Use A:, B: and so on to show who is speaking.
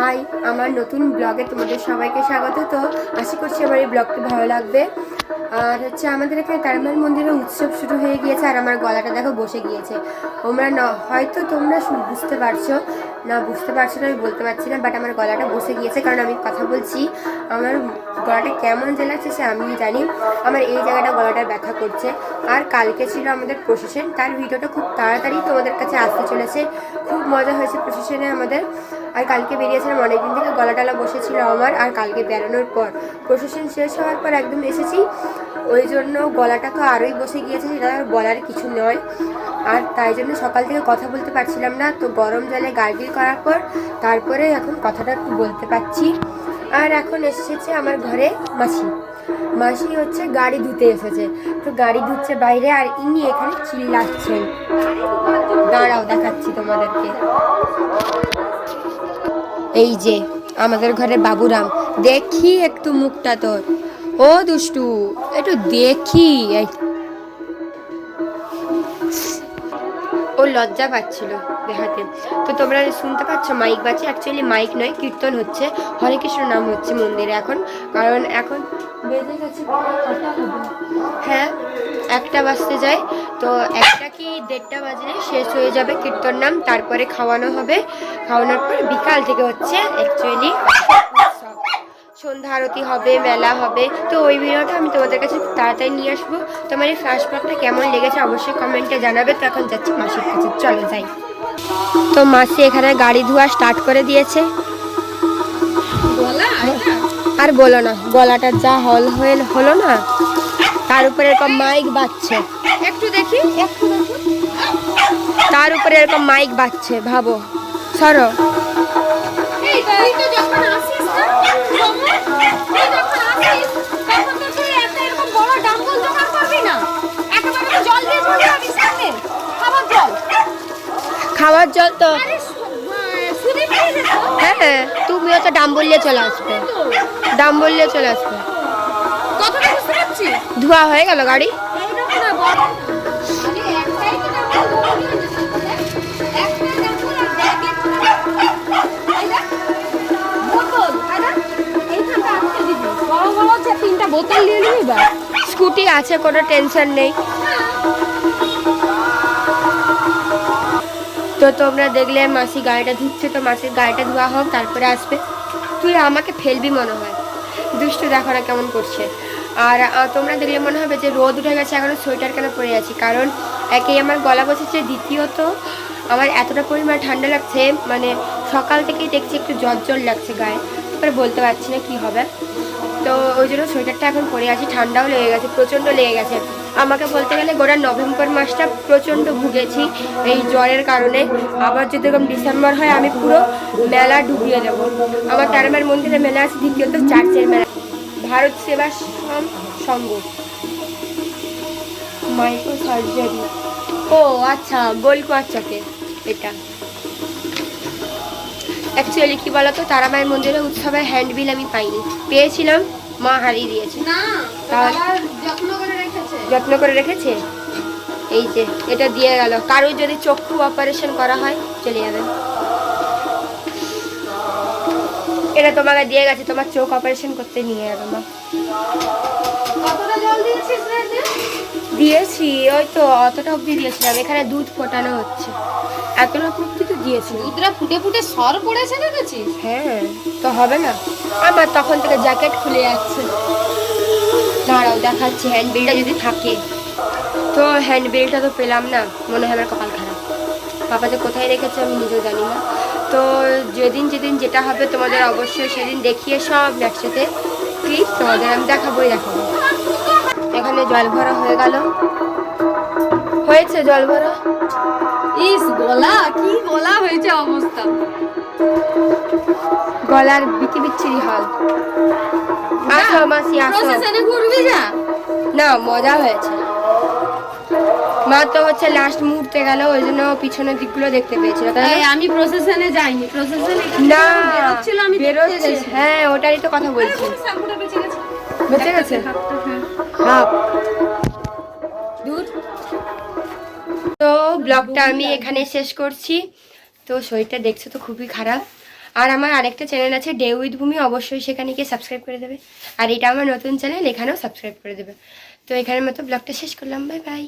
A: High, আমার নতুন ব্লগে তোমাদের সবাইকে স্বাগত। তো আশা করছি আমার এই ব্লগটি ভালো লাগবে। আর হচ্ছে আমাদের এখানে তারামার মন্দিরে উৎসব শুরু হয়ে গিয়েছে, আর আমার গলাটা দেখো বসে গিয়েছে। হয়তো তোমরা বুঝতে পারছো না আমি বলতে পারছি না, বাট আমার গলাটা বসে গিয়েছে কারণ আমি কথা বলছি। আমার গলাটা কেমন যে লাগছে সে আমি জানি। আমার এই জায়গাটা গলাটা ব্যথা করছে। আর কালকে ছিল আমাদের প্রসেশন, তার ভিডিওটা খুব তাড়াতাড়ি তোমাদের কাছে আসতে চলেছে। খুব মজা হয়েছে প্রসেশনে আমাদের। আর কালকে বেরিয়েছিলাম অনেকদিন থেকে, গলা টলা বসেছিল আমার। আর কালকে বেরোনোর পর প্রসেশন শেষ হওয়ার পর একদম এসেছি, ওই জন্য গলাটা তো আরোই বসে গিয়েছে, সেটা আর বলার কিছু নয়। আর তাই জন্য সকাল থেকে কথা বলতে পারছিলাম না। তো গরম জলে গার্গিল করার পর তারপরে এখন কথাটা একটু বলতে পারছি। আর এখন এসেছে আমার ঘরে মাসি হচ্ছে গাড়ি ধুতে এসেছে। তো গাড়ি ধুচ্ছে বাইরে, আর ইনি এখানে চিল্লাচ্ছেন। দাঁড়াও দেখাচ্ছি তোমাদেরকে। এই যে আমাদের ঘরে বাবুরাম, দেখি একটু মুখটা তোর। ও দুষ্টু, একটু দেখি। ও লজ্জা পাচ্ছিল দেখাতে। তো তোমরা শুনতে পাচ্ছ মাইক বাজছে, অ্যাকচুয়ালি মাইক নয়, কীর্তন হচ্ছে, হরে কৃষ্ণ নাম হচ্ছে মন্দিরে এখন। কারণ এখন বেজে গেছে, হ্যাঁ 1টা বাজতে যায়। তো 1টা কি 1:30 বাজলে শেষ হয়ে যাবে কীর্তন নাম, তারপরে খাওয়ানো হবে। খাওয়ানোর পর বিকাল থেকে হচ্ছে অ্যাকচুয়ালি সন্ধ্যা আরতি হবে, মেলা হবে। তো ওই ভিডিওটা আমি তোমাদের কাছে তাড়াতাড়ি নিয়ে আসবো। তোমার এই ফার্স্ট ব্লগটা কেমন লেগেছে অবশ্যই কমেন্টে জানাবে। তো এখন যাচ্ছি মাসির কাছে, চলো যাই। তো মাসি এখানে গাড়ি ধোয়া স্টার্ট করে দিয়েছে। আর বলো না, গলাটার যা হলো না, তার উপরে এরকম মাইক বাজছে। একটু দেখি তার উপরে এরকম মাইক বাজছে, ভাবো। সরো। খাওয়ার জল তো হ্যাঁ, তুমিও তো ডাম বললে চলে আসবে। ধোয়া হয়ে গেল গাড়ি। বোতল নিয়ে নিবি বা স্কুটি আছে, কোনো টেনশন নেই। তো তোমরা দেখলে মাসি গাড়িটা ধুচ্ছে, তো মাসির গাড়িটা ধোয়া হোক তারপরে আসবে। তুই আমাকে ফেলবি মনে হয়, দুষ্টু দেখো না কেমন করছে। আর তোমরা দেখলে মনে হবে যে রোদ উঠে গেছে, এখনো সোয়েটার কেন পরে আছি, কারণ একেই আমার গলা বসেছে, দ্বিতীয়ত আমার এতটা পরিমাণ ঠান্ডা লাগছে, মানে সকাল থেকেই দেখছি একটু জ্বর লাগছে গায়ে। তারপরে বলতে পারছি না কি হবে। তো ওই জন্য সোয়েটারটা এখন পরে আছি। ঠান্ডাও লেগে গেছে, প্রচণ্ড লেগে গেছে আমাকে। বলতে গেলে গোটা নভেম্বর মাসটা প্রচণ্ড ভুগেছি এই জ্বরের কারণে। আবার যদি এরকম ডিসেম্বর হয় আমি পুরো মেলা ডুবিয়ে দেবো। আমার তারামার মন্দিরে মেলা আছে, দ্বিতীয়ত চার্চের মেলা, ভারত সেবাশ্রম সংঘ, মাইক্রো সার্জারি। ও আচ্ছা, গোলকুয়ার চকে এটা। অ্যাকচুয়ালি কি বলতো, তারামায়ের মন্দিরে উৎসবের হ্যান্ডবিল আমি পাইনি, পেয়েছিলাম, মা হারিয়ে দিয়েছে। যত্ন করে রেখেছে। এই যে এটা দিয়ে গেল, কারোর যদি চক্ষু অপারেশন করা হয় চলে যাবে। এটা তোমাকে দিয়ে গেছে, তোমার চোখ অপারেশন করতে নিয়ে যাবে মা। দিয়েছি, ওই তো অতটা অবধি দিয়েছিলাম। এখানে দুধ ফোটানো হচ্ছে, এতটা অবধি তো দিয়েছি।
B: দুধটা ফুটে ফুটে সর পড়েছে দেখেছিস?
A: হ্যাঁ, তো হবে না? আমার তখন থেকে জ্যাকেট খুলে যাচ্ছে। দাঁড়াও দেখাচ্ছি হ্যান্ডবিলটা যদি থাকে। তো হ্যান্ডবিলটা তো পেলাম না, মনে হয় আমার কপাল খারাপ। বাবা যে কোথায় রেখেছে আমি নিজেও জানি না। তো যেদিন যেটা হবে তোমাদের অবশ্যই সেদিন দেখিয়ে সব একসাথে প্লিজ তোমাদের আমি দেখাবো। এখানে জল ভরা হয়ে গেল, হয়েছে জল ভরা।
B: ইস গলা, কি গলা হয়েছে অবস্থা,
A: গলার বিচ্ছিরি হাল। আসো মাসি আসো।
B: ঘুরবি
A: না, মজা হয়েছে। মা তো হচ্ছে লাস্ট মুহূর্তে গেল, ওই জন্য পিছনের দিকগুলো দেখতে পেয়েছিল।
B: আমি প্রসেশনে যাইনি, প্রসেশনে
A: না
B: বেরোচ্ছিল, আমি
A: বেরোচ্ছে। হ্যাঁ, ওটারই তো কথা বলছি। বেঁচে গেছে দুধ। তো ব্লগটা আমি এখানে শেষ করছি। তো শরীরটা দেখছো তো খুবই খারাপ। আর আমার আরেকটা চ্যানেল আছে ডে উইথ ভূমি, অবশ্যই সেখানে গিয়ে সাবস্ক্রাইব করে দেবে। আর এটা আমার নতুন চ্যানেল, এখানেও সাবস্ক্রাইব করে দেবে। তো এখানের মতো ব্লগটা শেষ করলাম, বাই বাই।